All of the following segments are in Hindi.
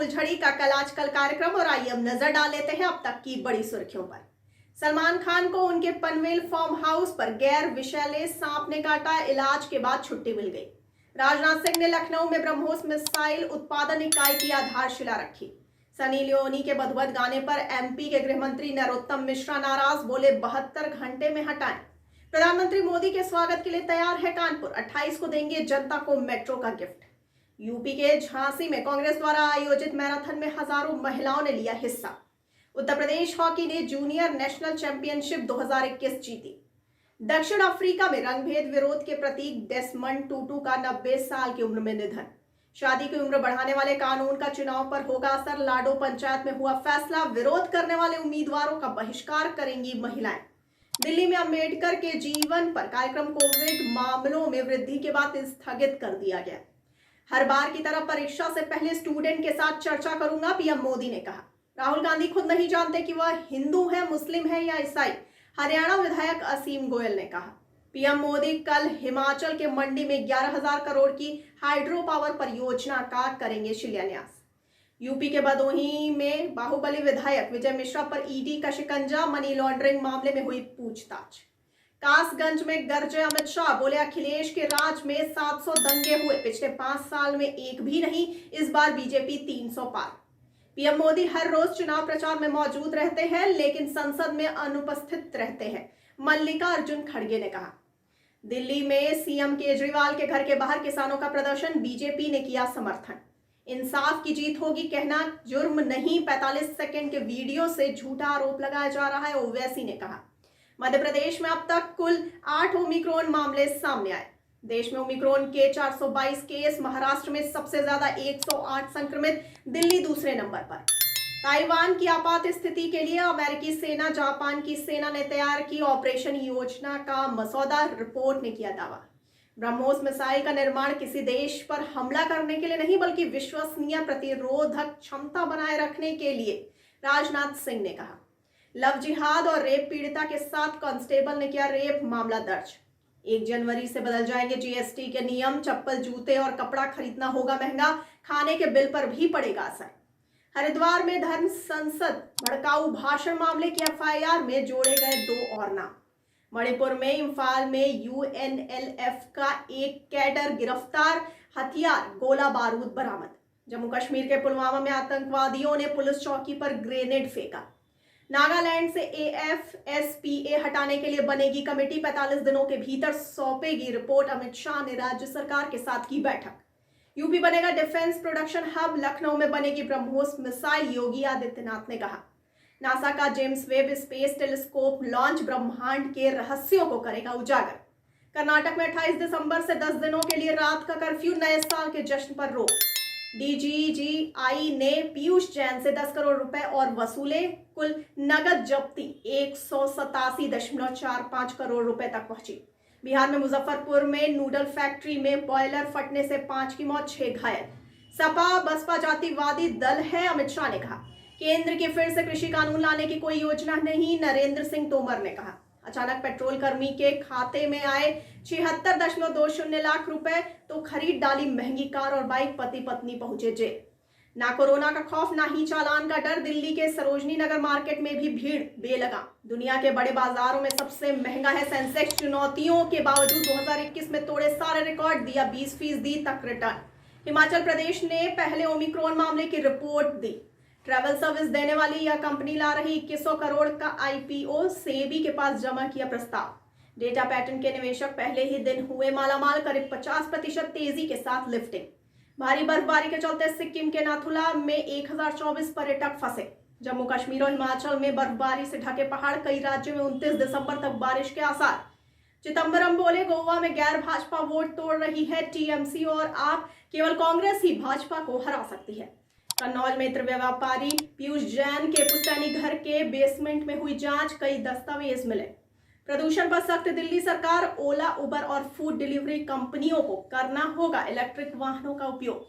फुलझड़ी का कल आजकल कार्यक्रम और आइए अब नजर डाल लेते हैं अब तक की बड़ी सुर्खियों पर। सलमान खान को उनके पनवेल फार्म हाउस पर गैर विषैले सांप ने काटा, इलाज के बाद छुट्टी मिल गई। राजनाथ सिंह ने लखनऊ में ब्रह्मोस मिसाइल उत्पादन इकाई की आधारशिला रखी। सनी लियोनी के बदबद गाने पर एमपी के गृह मंत्री नरोत्तम मिश्रा नाराज, बोले 72 घंटे में हटाएं। प्रधानमंत्री मोदी के स्वागत के लिए तैयार है कानपुर, 28 को देंगे जनता को मेट्रो का गिफ्ट। यूपी के झांसी में कांग्रेस द्वारा आयोजित मैराथन में हजारों महिलाओं ने लिया हिस्सा। उत्तर प्रदेश हॉकी ने जूनियर नेशनल चैंपियनशिप 2021 जीती। दक्षिण अफ्रीका में रंगभेद विरोध के प्रतीक डेसमंड टूटू का 90 साल की उम्र में निधन। शादी की उम्र बढ़ाने वाले कानून का चुनाव पर होगा असर, लाडो पंचायत में हुआ फैसला, विरोध करने वाले उम्मीदवारों का बहिष्कार करेंगी महिलाएं। दिल्ली में अंबेडकर के जीवन पर कार्यक्रम कोविड मामलों में वृद्धि के बाद स्थगित कर दिया गया। हर बार की तरह परीक्षा से पहले स्टूडेंट के साथ चर्चा करूंगा, पीएम मोदी ने कहा। राहुल गांधी खुद नहीं जानते कि वह हिंदू है, मुस्लिम है या ईसाई, हरियाणा विधायक असीम गोयल ने कहा। पीएम मोदी कल हिमाचल के मंडी में 11,000 करोड़ की हाइड्रो पावर परियोजना का करेंगे शिलान्यास। यूपी के भदोही में बाहुबली विधायक विजय मिश्रा पर ईडी का शिकंजा, मनी लॉन्ड्रिंग मामले में हुई पूछताछ। कासगंज में गरजे अमित शाह, बोले अखिलेश के राज में 700 दंगे हुए, पिछले 5 साल में एक भी नहीं, इस बार बीजेपी 300 पार। पीएम मोदी हर रोज चुनाव प्रचार में मौजूद रहते हैं लेकिन संसद में अनुपस्थित रहते हैं, मल्लिकार्जुन खड़गे ने कहा। दिल्ली में सीएम केजरीवाल के घर के बाहर किसानों का प्रदर्शन, बीजेपी ने किया समर्थन। इंसाफ की जीत होगी कहना जुर्म नहीं, 45 सेकंड के वीडियो से झूठा आरोप लगाया जा रहा है, ओवैसी ने कहा। मध्य प्रदेश में अब तक कुल 8 ओमिक्रॉन मामले सामने आए। देश में ओमिक्रॉन के 422 केस, महाराष्ट्र में सबसे ज्यादा 108 संक्रमित, दिल्ली दूसरे नंबर पर। ताइवान की आपात स्थिति के लिए अमेरिकी सेना, जापान की सेना ने तैयार की ऑपरेशन योजना का मसौदा, रिपोर्ट ने किया दावा। ब्रह्मोस मिसाइल का निर्माण किसी देश पर हमला करने के लिए नहीं बल्कि विश्वसनीय प्रतिरोधक क्षमता बनाए रखने के लिए, राजनाथ सिंह ने कहा। लव जिहाद और रेप पीड़िता के साथ कांस्टेबल ने किया रेप मामला दर्ज। 1 जनवरी से बदल जाएंगे जीएसटी के नियम, चप्पल, जूते और कपड़ा खरीदना होगा महंगा, खाने के बिल पर भी पड़ेगा असर। हरिद्वार में धर्म संसद भड़काऊ भाषण मामले की एफआईआर में जोड़े गए 2 और नाम। मणिपुर में इम्फाल में यूएनएलएफ का एक कैडर गिरफ्तार, हथियार, गोला बारूद बरामद। जम्मू कश्मीर के पुलवामा में आतंकवादियों ने पुलिस चौकी पर ग्रेनेड फेंका। नागालैंड से एएफएसपीए हटाने के लिए बनेगी कमेटी, 45 दिनों के भीतर सौंपेगी रिपोर्ट, अमित शाह ने राज्य सरकार के साथ की बैठक। यूपी बनेगा डिफेंस प्रोडक्शन हब, लखनऊ में बनेगी ब्रह्मोस मिसाइल, योगी आदित्यनाथ ने कहा। नासा का James Webb space telescope launch ब्रह्मांड के रहस्यों को करेगा उजागर। कर्नाटक में 28 दिसंबर से 10 दिनों के लिए रात का कर्फ्यू, नए साल के जश्न पर रोक। डीजीजीआई ने पीयूष जैन से 10 करोड़ रुपए और वसूले, कुल नगद जब्ती 187.45 करोड़ रुपए तक पहुंची। बिहार में मुजफ्फरपुर में नूडल फैक्ट्री में बॉयलर फटने से 5 की मौत, 6 घायल। सपा बसपा जातिवादी दल है, अमित शाह ने कहा। केंद्र की फिर से कृषि कानून लाने की कोई योजना नहीं, नरेंद्र सिंह तोमर ने कहा। अचानक पेट्रोल कर्मी के खाते में आए 76.20 लाख रुपए, तो खरीद डाली महंगी कार और बाइक, पति पत्नी पहुंचे जेल। ना कोरोना का खौफ ना ही चालान का डर, दिल्ली के सरोजनी नगर मार्केट में भी भीड़ बेलगाम। दुनिया के बड़े बाजारों में सबसे महंगा है सेंसेक्स, चुनौतियों के बावजूद 2021 में तोड़े सारे रिकॉर्ड, दिया 20% तक रिटर्न। हिमाचल प्रदेश ने पहले ओमिक्रॉन मामले की रिपोर्ट दी। ट्रैवल सर्विस देने वाली यह कंपनी ला रही 2100 करोड़ का आईपीओ, सेबी के पास जमा किया प्रस्ताव। डेटा पैटर्न के निवेशक पहले ही दिन हुए मालामाल, करीब 50% तेजी के साथ लिफ्टिंग। भारी बर्फबारी के चलते सिक्किम के नाथुला में 1024 पर्यटक फंसे। जम्मू कश्मीर और हिमाचल में बर्फबारी से ढके पहाड़, कई राज्यों में 29 दिसंबर तक बारिश के आसार। चिदंबरम बोले गोवा में गैर भाजपा वोट तोड़ रही है टीएमसी और आप, केवल कांग्रेस ही भाजपा को हरा सकती है। कन्नौज में इत्र व्यापारी पीयूष जैन के पुश्तैनी घर के बेसमेंट में हुई जांच, कई दस्तावेज मिले। प्रदूषण पर सख्त दिल्ली सरकार, ओला, उबर और फूड डिलीवरी कंपनियों को करना होगा इलेक्ट्रिक वाहनों का उपयोग।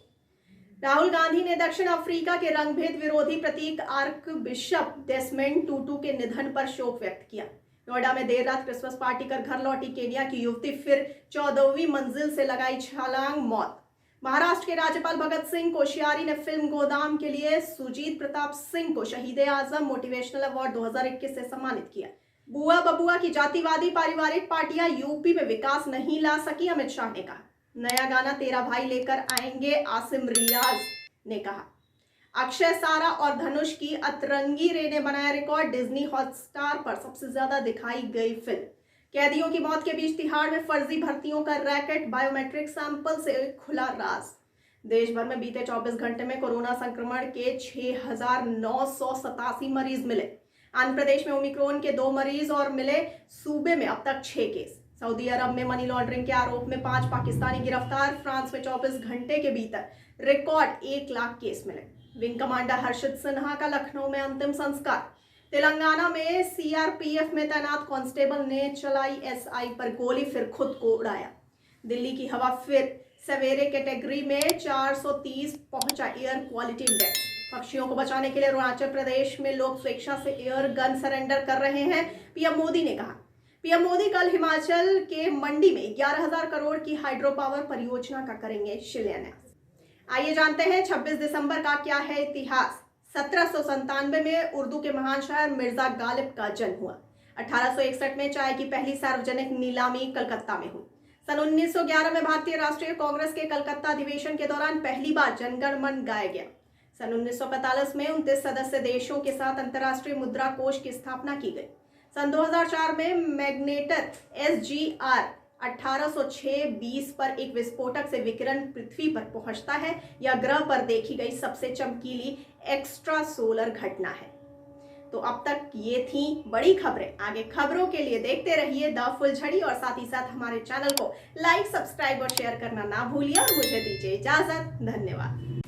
राहुल गांधी ने दक्षिण अफ्रीका के रंगभेद विरोधी प्रतीक आर्क बिशप डेसमंड टूटू के निधन पर शोक व्यक्त किया। नोएडा में देर रात क्रिसमस पार्टी कर घर लौटी केनिया की युवती फिर 14वीं मंजिल से लगाई छलांग, मौत। महाराष्ट्र के राज्यपाल भगत सिंह कोश्यारी ने फिल्म गोदाम के लिए सुजीत प्रताप सिंह को शहीद-ए-आजम मोटिवेशनल अवार्ड 2021 से सम्मानित किया। बुआ बबुआ की जातिवादी पारिवारिक पार्टियां यूपी में विकास नहीं ला सकी, अमित शाह ने कहा। नया गाना तेरा भाई लेकर आएंगे, आसिम रियाज ने कहा। अक्षय, सारा और धनुष की अतरंगी रे ने बनाया रिकॉर्ड। डिज्नी हॉटस्टार पर सबसे ज्यादा दिखाई गई फिल्म। कैदियों की मौत के बीच तिहाड़ में फर्जी भर्तियों का रैकेट, बायोमेट्रिक सैंपल से खुला राज। देश भर में बीते 24 घंटे में कोरोना संक्रमण के 6,987 मरीज मिले। आंध्र प्रदेश में ओमिक्रॉन के 2 मरीज और मिले। सूबे में अब तक 6 केस। सऊदी अरब में मनी लॉन्ड्रिंग के आरोप में 5 पाकिस्तानी गिरफ्तार। फ्रांस में 24 घंटे के भीतर रिकॉर्ड 1 लाख केस मिले। विंग कमांडर हर्षित सिन्हा का लखनऊ में अंतिम संस्कार। तेलंगाना में सीआरपीएफ में तैनात कांस्टेबल ने चलाई एसआई पर गोली, फिर खुद को उड़ाया। दिल्ली की हवा फिर सवेरे कैटेगरी में 430 पहुंचा एयर क्वालिटी इंडेक्स। पक्षियों को बचाने के लिए अरुणाचल प्रदेश में लोग स्वेच्छा से एयर गन सरेंडर कर रहे हैं, पीएम मोदी ने कहा। पीएम मोदी कल हिमाचल के मंडी में 11,000 करोड़ की हाइड्रो पावर परियोजना का करेंगे शिलान्यास। आइए जानते हैं 26 दिसंबर का क्या है इतिहास। 1797 में उर्दू के महान शायर मिर्जा गालिब का जन्म हुआ। 1861 में चाय की पहली सार्वजनिक नीलामी कलकत्ता में हुई। सन 1911 में भारतीय राष्ट्रीय कांग्रेस के कलकत्ता अधिवेशन के दौरान पहली बार जनगण मन गाया गया। सन 1945 में 29 सदस्य देशों के साथ अंतर्राष्ट्रीय मुद्रा कोष की स्थापना की गई। सन 2004 में मैग्नेटर SGR 1806-20 पर एक विस्फोटक से विकिरण पृथ्वी पर पहुंचता है। यह ग्रह पर देखी गई सबसे चमकीली एक्स्ट्रा सोलर घटना है। तो अब तक ये थी बड़ी खबरें। आगे खबरों के लिए देखते रहिए द फुलझड़ी और साथ ही साथ हमारे चैनल को लाइक, सब्सक्राइब और शेयर करना ना भूलिए और मुझे दीजिए इजाजत। धन्यवाद।